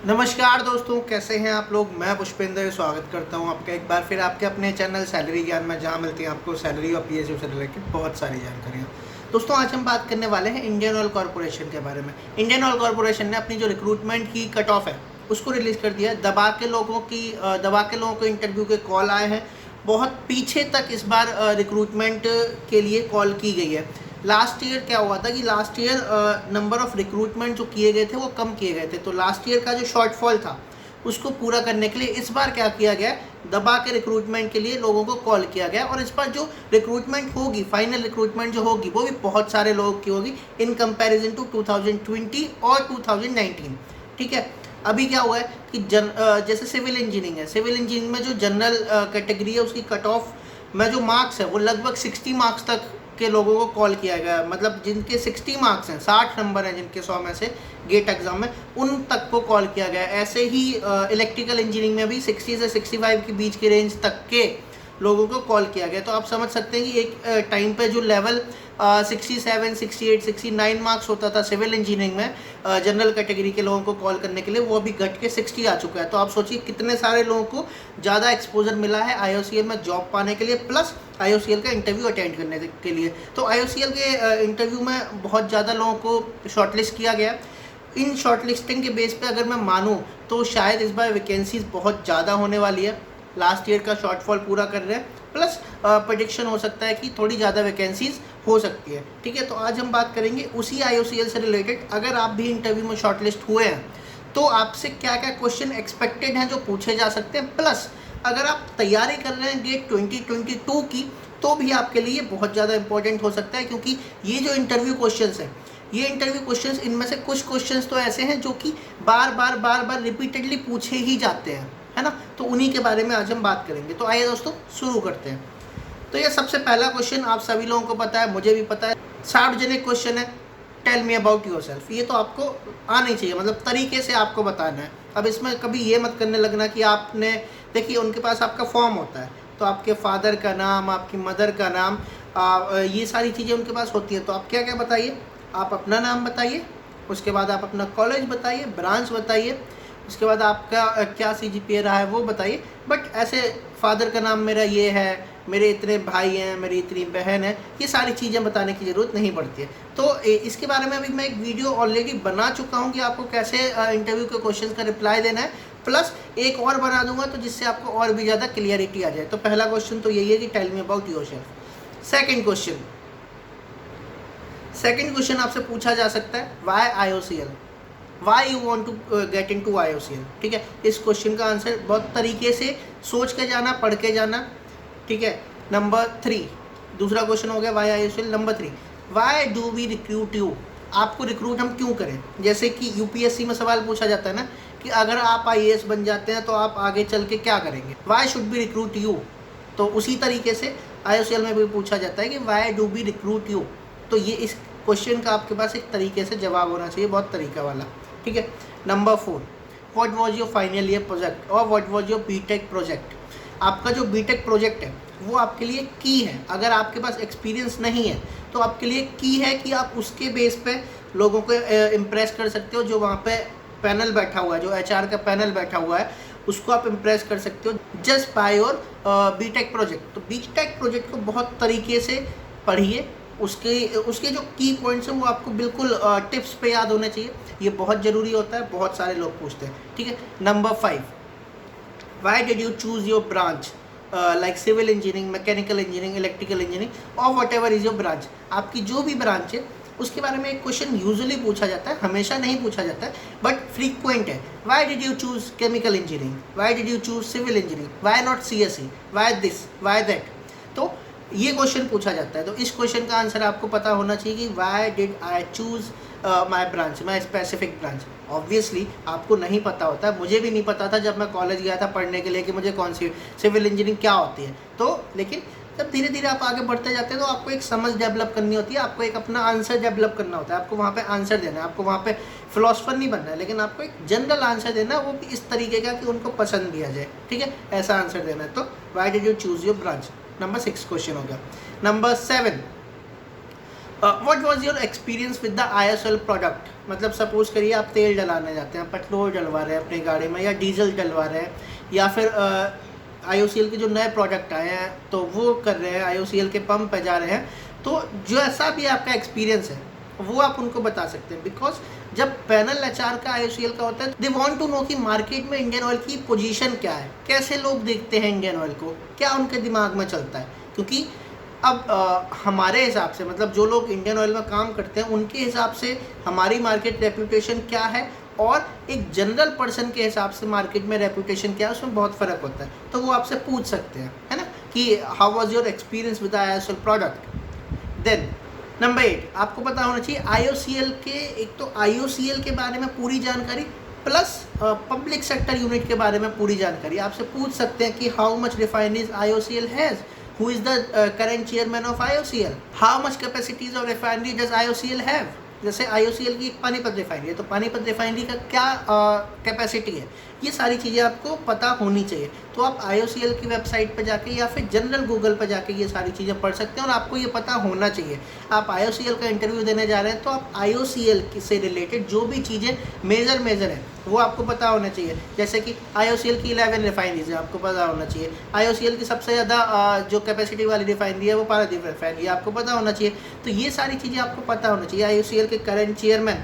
नमस्कार दोस्तों, कैसे हैं आप लोग। मैं पुष्पेंद्र स्वागत करता हूं आपका एक बार फिर आपके अपने चैनल सैलरी ज्ञान में, जहां मिलती है आपको सैलरी और पीएसयू से रिलेटेड बहुत सारी जानकारियां। दोस्तों, आज हम बात करने वाले हैं इंडियन ऑयल कॉर्पोरेशन के बारे में। इंडियन ऑयल कॉर्पोरेशन ने अपनी जो रिक्रूटमेंट की कट ऑफ है उसको रिलीज़ कर दिया है। दबा के लोगों को इंटरव्यू के कॉल आए हैं। बहुत पीछे तक इस बार रिक्रूटमेंट के लिए कॉल की गई है। लास्ट ईयर क्या हुआ था कि last year number of recruitment जो किए गए थे वो कम किए गए थे, तो लास्ट ईयर का जो शॉर्टफॉल था उसको पूरा करने के लिए इस बार क्या किया गया, दबा के रिक्रूटमेंट के लिए लोगों को कॉल किया गया। और इस बार जो रिक्रूटमेंट होगी, फाइनल रिक्रूटमेंट जो होगी, वो भी बहुत सारे लोगों की होगी इन कंपैरिजन टू 2020 और 2019। ठीक है, अभी क्या हुआ है कि जैसे सिविल इंजीनियरिंग है, सिविल इंजीनियरिंग में जो जनरल कैटेगरी है उसकी कट ऑफ में जो मार्क्स है वो लगभग 60 मार्क्स तक के लोगों को कॉल किया गया। मतलब जिनके 60 मार्क्स हैं, 60 नंबर हैं जिनके 100 में से गेट एग्जाम में, उन तक को कॉल किया गया। ऐसे ही इलेक्ट्रिकल इंजीनियरिंग में भी 60 से 65 के बीच के रेंज तक के लोगों को कॉल किया गया। तो आप समझ सकते हैं कि एक टाइम पे जो लेवल 67, 68, 69 मार्क्स होता था सिविल इंजीनियरिंग में जनरल कैटेगरी के लोगों को कॉल करने के लिए, वो अभी घट के 60 आ चुका है। तो आप सोचिए कितने सारे लोगों को ज़्यादा एक्सपोजर मिला है आईओसीएल में जॉब पाने के लिए, प्लस आईओसीएल का इंटरव्यू अटेंड करने के लिए। तो आईओसीएल के इंटरव्यू में बहुत ज़्यादा लोगों को शॉर्टलिस्ट किया गया। इन शॉर्टलिस्टिंग के बेस पे अगर मैं मानूँ तो शायद इस बार वैकेंसीज बहुत ज़्यादा होने वाली है। लास्ट ईयर का शॉर्टफॉल पूरा कर रहे हैं, प्लस प्रेडिक्शन हो सकता है कि थोड़ी ज़्यादा वैकेंसीज हो सकती है। ठीक है, तो आज हम बात करेंगे उसी आईओसीएल से रिलेटेड। अगर आप भी इंटरव्यू में शॉर्टलिस्ट हुए हैं तो आपसे क्या क्या क्वेश्चन एक्सपेक्टेड हैं जो पूछे जा सकते हैं, प्लस अगर आप तैयारी कर रहे हैं गेट 2022 की तो भी आपके लिए बहुत ज़्यादा इंपॉर्टेंट हो सकता है, क्योंकि ये जो इंटरव्यू क्वेश्चंस हैं, ये इंटरव्यू क्वेश्चंस, इनमें से कुछ क्वेश्चंस तो ऐसे हैं जो कि बार बार रिपीटेडली पूछे ही जाते हैं, है ना। तो उन्हीं के बारे में आज हम बात करेंगे। तो आइए दोस्तों शुरू करते हैं। तो ये सबसे पहला क्वेश्चन आप सभी लोगों को पता है, मुझे भी पता है, सार्वजनिक क्वेश्चन है। Tell me about yourself. ये तो आपको आना ही चाहिए, मतलब तरीके से आपको बताना है। अब इसमें कभी ये मत करने लगना कि आपने, देखिए उनके पास आपका फॉर्म होता है, तो आपके फादर का नाम, आपकी मदर का नाम, ये सारी चीज़ें उनके पास होती हैं। तो आप क्या क्या बताइए, आप अपना नाम बताइए, उसके बाद आप अपना कॉलेज बताइए, ब्रांच बताइए, उसके बाद आपका क्या सीजीपीए रहा है वो बताइए। बट ऐसे फादर का नाम मेरा ये है, मेरे इतने भाई हैं, मेरी इतनी बहन है, ये सारी चीज़ें बताने की ज़रूरत नहीं पड़ती है। तो इसके बारे में अभी मैं एक वीडियो ऑलरेडी बना चुका हूँ कि आपको कैसे इंटरव्यू के क्वेश्चन का रिप्लाई देना है, प्लस एक और बना दूंगा तो जिससे आपको और भी ज़्यादा क्लियरिटी आ जाए। तो पहला क्वेश्चन तो यही है कि tell me about yourself. Second question आपसे पूछा जा सकता है, why IOCL, why you want to get into IOCL. ठीक है, इस क्वेश्चन का आंसर बहुत तरीके से सोच के जाना, पढ़ के जाना। ठीक है, नंबर 3, दूसरा क्वेश्चन हो गया why IOCL. Number 3, why do we recruit you. आपको रिक्रूट हम क्यों करें। जैसे कि यूपीएससी में सवाल पूछा जाता है ना कि अगर आप आईएएस बन जाते हैं तो आप आगे चल के क्या करेंगे, why should be recruit you. तो उसी तरीके से आईओसीएल में भी पूछा जाता है कि why do we recruit you. तो ये इस क्वेश्चन का आपके पास एक तरीके से जवाब होना चाहिए, बहुत तरीका वाला। ठीक है, number 4, what was your final year project और what was your BTech project. आपका जो बीटेक प्रोजेक्ट है वो आपके लिए की है। अगर आपके पास एक्सपीरियंस नहीं है तो आपके लिए की है कि आप उसके बेस पे लोगों को इम्प्रेस कर सकते हो। जो वहाँ पे पैनल बैठा हुआ है, जो एचआर का पैनल बैठा हुआ है, उसको आप इम्प्रेस कर सकते हो just by your BTech project. तो बीटेक प्रोजेक्ट को बहुत तरीके से पढ़िए, उसके जो की पॉइंट्स हैं वो आपको बिल्कुल टिप्स पे याद होने चाहिए। ये बहुत ज़रूरी होता है, बहुत सारे लोग पूछते हैं। ठीक है, number 5, why did you choose your branch like civil engineering, mechanical engineering, electrical engineering और whatever is your branch. आपकी जो भी ब्रांच है उसके बारे में एक क्वेश्चन यूजुअली पूछा जाता है, हमेशा नहीं पूछा जाता है बट फ्रीक्वेंट है। Why did you choose chemical engineering, why did you choose civil engineering, why not CSE, why this, why that. तो ये क्वेश्चन पूछा जाता है। तो इस क्वेश्चन का आंसर आपको पता होना चाहिए कि why did I choose my branch, my specific branch. Obviously आपको नहीं पता होता है, मुझे भी नहीं पता था जब मैं कॉलेज गया था पढ़ने के लिए कि मुझे कौन सी सिविल इंजीनियरिंग क्या होती है। तो लेकिन जब धीरे धीरे आप आगे बढ़ते जाते हैं तो आपको एक समझ डेवलप करनी होती है, आपको एक अपना आंसर डेवलप करना होता है। आपको वहाँ पे आंसर देना है, आपको वहाँ पे फिलोसफर नहीं बनना है, लेकिन आपको एक जनरल आंसर देना है, वो भी इस तरीके का कि उनको पसंद भी आ जाए। ठीक है, ऐसा आंसर देना है। तो Y did you choose your branch. Number 6 question हो गया। Number 7, what was your experience with the IOCL product? मतलब सपोज करिए आप तेल डलाने जाते हैं, पेट्रोल डलवा रहे हैं अपनी गाड़ी में, या डीजल डलवा रहे हैं, या फिर IOCL के जो नए प्रोडक्ट आए हैं तो वो कर रहे हैं, IOCL के पंप पे जा रहे हैं, तो जो ऐसा भी आपका एक्सपीरियंस है वो आप उनको बता सकते हैं। बिकॉज जब पैनल HR का IOCL का होता है, दे वांट टू नो कि मार्केट में इंडियन ऑयल की पोजीशन क्या है, कैसे लोग देखते हैं इंडियन ऑयल को, क्या उनके दिमाग में चलता है। क्योंकि अब हमारे हिसाब से, मतलब जो लोग इंडियन ऑयल में काम करते हैं उनके हिसाब से हमारी मार्केट रेपुटेशन क्या है, और एक जनरल पर्सन के हिसाब से मार्केट में रेपुटेशन क्या है, उसमें बहुत फ़र्क होता है। तो वो आपसे पूछ सकते हैं, है ना, कि how was your experience with IOCL product. Then number 8, आपको पता होना चाहिए IOCL के, एक तो IOCL के बारे में पूरी जानकारी, प्लस पब्लिक सेक्टर यूनिट के बारे में पूरी जानकारी। आपसे पूछ सकते हैं कि how much refineries IOCL has, who is the current chairman of IOCL, how much capacities of refinery does IOCL have। जैसे IOCL की एक पानीपत रिफाइनरी है, तो पानीपत रिफाइनरी का क्या कैपेसिटी है, ये सारी चीज़ें आपको पता होनी चाहिए। तो आप IOCL की वेबसाइट पर जाके या फिर जनरल गूगल पर जाके ये सारी चीज़ें पढ़ सकते हैं, और आपको ये पता होना चाहिए। आप IOCL का इंटरव्यू देने जा रहे हैं तो आप IOCL से रिलेटेड जो भी चीज़ें मेजर है वो आपको पता होना चाहिए। जैसे कि IOCL की 11 रिफाइनरीज है, आपको पता होना चाहिए। IOCL की सबसे ज़्यादा जो कैपेसिटी वाली रिफाइनरी है वो पारादीप रिफाइनरी है, आपको पता होना चाहिए। तो ये सारी चीज़ें आपको पता होना चाहिए। IOCL के करंट चेयरमैन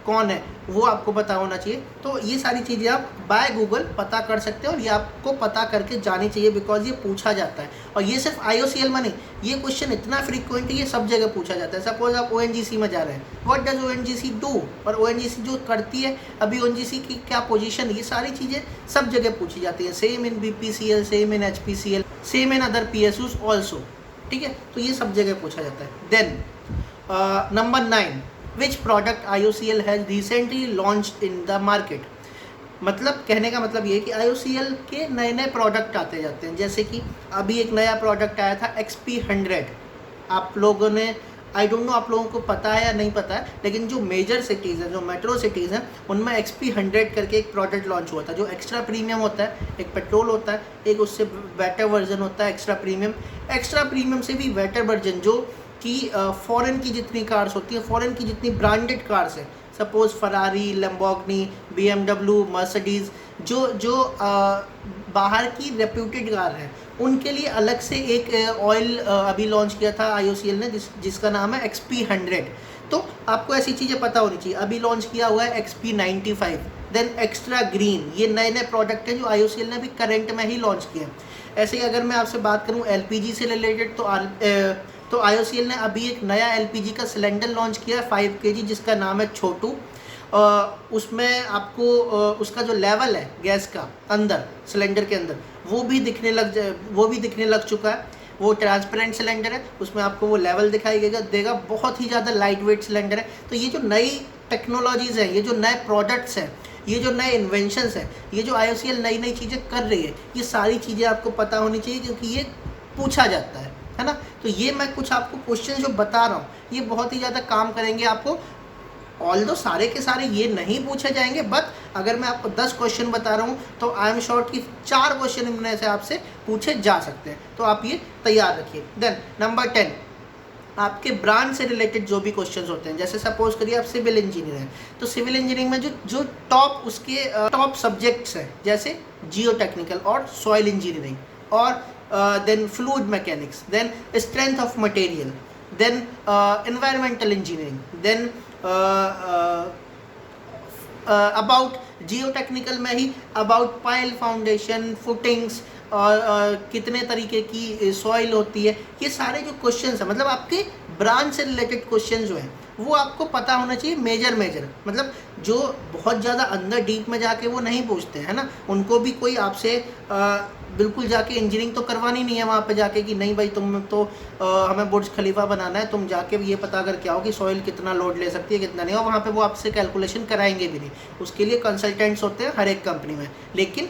कौन है वो आपको पता होना चाहिए। तो ये सारी चीज़ें आप बाय गूगल पता कर सकते हैं, और ये आपको पता करके जानी चाहिए, बिकॉज ये पूछा जाता है। और ये सिर्फ IOCL में नहीं, ये क्वेश्चन इतना फ्रीक्वेंट है, ये सब जगह पूछा जाता है। सपोज आप ONGC में जा रहे हैं, व्हाट डज ONGC डू, और ONGC जो करती है, अभी ONGC की क्या पोजीशन, ये सारी चीज़ें सब जगह पूछी जाती हैं। Same in BPCL, same in HPCL, same in other PSUs also, ठीक है। तो ये सब जगह पूछा जाता है। Then number 9, which product IOCL has recently launched in the market। मतलब कहने का मतलब ये है कि IOCL के नए नए प्रोडक्ट आते जाते हैं। जैसे कि अभी एक नया प्रोडक्ट आया था XP100। आप लोगों ने, आई डोंट नो आप लोगों को पता है या नहीं पता है, लेकिन जो मेजर सिटीज़ हैं, जो मेट्रो सिटीज़ हैं, उनमें XP100 करके एक प्रोडक्ट लॉन्च हुआ था, जो एक्स्ट्रा प्रीमियम होता है। एक पेट्रोल होता है, एक उससे बेटर वर्जन होता है एक्स्ट्रा प्रीमियम। एक्स्ट्रा प्रीमियम से भी बेटर वर्जन जो कि फॉरेन की जितनी कार्स होती हैं, फॉरेन की जितनी ब्रांडेड कार्स हैं, suppose Ferrari, Lamborghini, BMW, Mercedes, जो बाहर की रेप्यूटेड कार हैं, उनके लिए अलग से एक ऑयल अभी लॉन्च किया था IOCL ने, जिसका नाम है XP100। तो आपको ऐसी चीज़ें पता होनी चाहिए। अभी लॉन्च किया हुआ है XP95, देन एक्स्ट्रा ग्रीन, ये नए नए प्रोडक्ट हैं जो IOCL ने अभी करंट में ही लॉन्च किए हैं। ऐसे ही अगर मैं आपसे बात करूँ LPG से रिलेटेड, तो IOCL ने अभी एक नया LPG का सिलेंडर लॉन्च किया है 5 kg, जिसका नाम है छोटू। उसमें आपको उसका जो लेवल है गैस का अंदर, सिलेंडर के अंदर, वो भी दिखने लग चुका है। वो ट्रांसपेरेंट सिलेंडर है, उसमें आपको वो लेवल दिखाई देगा। बहुत ही ज़्यादा लाइट वेट सिलेंडर है। तो ये जो नई टेक्नोलॉजीज़ हैं, ये जो नए प्रोडक्ट्स हैं, ये जो नए इन्वेंशंस हैं, ये जो IOCL नई नई चीज़ें कर रही है, ये सारी चीज़ें आपको पता होनी चाहिए, क्योंकि ये पूछा जाता है ना। तो ये मैं कुछ आपको क्वेश्चन जो बता रहा हूँ, ये बहुत ही ज़्यादा काम करेंगे आपको। ऑल्दो सारे के सारे ये नहीं पूछे जाएंगे, बट अगर मैं आपको 10 क्वेश्चन बता रहा हूँ तो आई एम श्योर कि 4 क्वेश्चन इनमें से आपसे पूछे जा सकते हैं। तो आप ये तैयार रखिए। देन नंबर 10, आपके ब्रांच से रिलेटेड जो भी क्वेश्चंस होते हैं, जैसे सपोज करिए आप सिविल इंजीनियर हैं, तो सिविल इंजीनियरिंग में जो टॉप उसके टॉप सब्जेक्ट्स हैं, जैसे जियो टेक्निकल और सॉइल इंजीनियरिंग, और then fluid mechanics, then strength of material, then environmental engineering, then about geotechnical में ही about pile foundation, footings, और कितने तरीके की सॉइल होती है, ये सारे जो क्वेश्चंस हैं, मतलब आपके ब्रांच से रिलेटेड क्वेश्चन जो हैं वो आपको पता होना चाहिए। मेजर मतलब जो बहुत ज़्यादा अंदर डीप में जाके वो नहीं पूछते हैं ना, उनको भी कोई आपसे बिल्कुल जाके इंजीनियरिंग तो करवानी नहीं है वहाँ पे जाके कि नहीं भाई तुम तो हमें बुर्ज खलीफा बनाना है, तुम जाके ये पता करके आओ कि सॉइल कितना लोड ले सकती है कितना नहीं, और वहाँ पे वो आपसे कैलकुलेशन कराएंगे भी नहीं। उसके लिए कंसल्टेंट्स होते हैं हर एक कंपनी में। लेकिन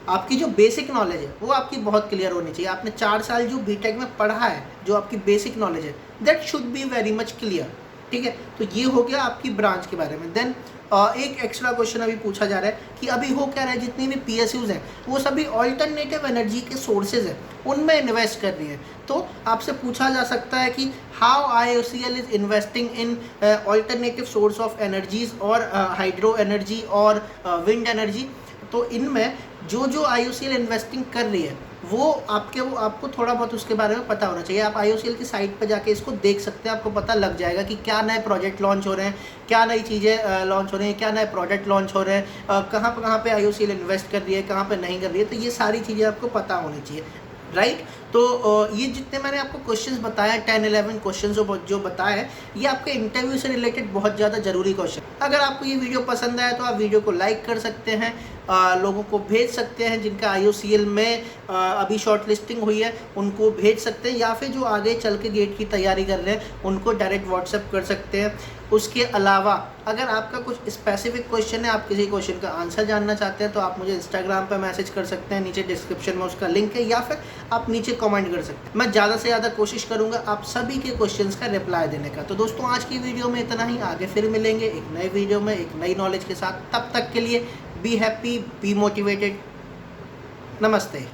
आपकी जो बेसिक नॉलेज है वो आपकी बहुत क्लियर होनी चाहिए। आपने 4 साल जो बीटेक में पढ़ा है, जो आपकी बेसिक नॉलेज है, that should be very much clear. ठीक है। तो ये हो गया आपकी ब्रांच के बारे में। देन एक एक्स्ट्रा क्वेश्चन अभी पूछा जा रहा है कि अभी हो क्या रहा है, जितनी भी PSUs हैं वो सभी ऑल्टरनेटिव एनर्जी के सोर्सेज हैं, उनमें इन्वेस्ट कर रही है। तो आपसे पूछा जा सकता है कि how IOCL is investing in alternative source of energies और हाइड्रो एनर्जी और विंड एनर्जी। तो इनमें जो जो IOCL इन्वेस्टिंग कर रही है वो आपको थोड़ा बहुत उसके बारे में पता होना चाहिए। आप IOCL की साइट पर जाके इसको देख सकते हैं, आपको पता लग जाएगा कि क्या नए प्रोजेक्ट लॉन्च हो रहे हैं, क्या नई चीज़ें लॉन्च हो रही हैं, क्या नए प्रोजेक्ट लॉन्च हो रहे हैं, कहाँ पे IOCL इन्वेस्ट कर रही है, कहाँ पे नहीं कर रही है। तो ये सारी चीज़ें आपको पता होनी चाहिए, राइट। तो ये जितने मैंने आपको क्वेश्चंस बताया 10-11 क्वेश्चंस जो बताए हैं, ये आपके इंटरव्यू से रिलेटेड बहुत ज़्यादा ज़रूरी क्वेश्चन। अगर आपको ये वीडियो पसंद आया तो आप वीडियो को लाइक कर सकते हैं, लोगों को भेज सकते हैं जिनका IOCL में अभी शॉर्ट लिस्टिंग हुई है उनको भेज सकते हैं, या फिर जो आगे चल के गेट की तैयारी कर रहे हैं उनको डायरेक्ट व्हाट्सएप कर सकते हैं। उसके अलावा अगर आपका कुछ स्पेसिफिक क्वेश्चन है, आप किसी क्वेश्चन का आंसर जानना चाहते हैं, तो आप मुझे इंस्टाग्राम पर मैसेज कर सकते हैं, नीचे डिस्क्रिप्शन में उसका लिंक है, या फिर आप नीचे कमेंट कर सकते हैं। मैं ज़्यादा से ज़्यादा कोशिश करूँगा आप सभी के क्वेश्चंस का रिप्लाई देने का। तो दोस्तों आज की वीडियो में इतना ही, आगे फिर मिलेंगे एक नए वीडियो में एक नई नॉलेज के साथ। तब तक के लिए बी हैप्पी, बी मोटिवेटेड। नमस्ते।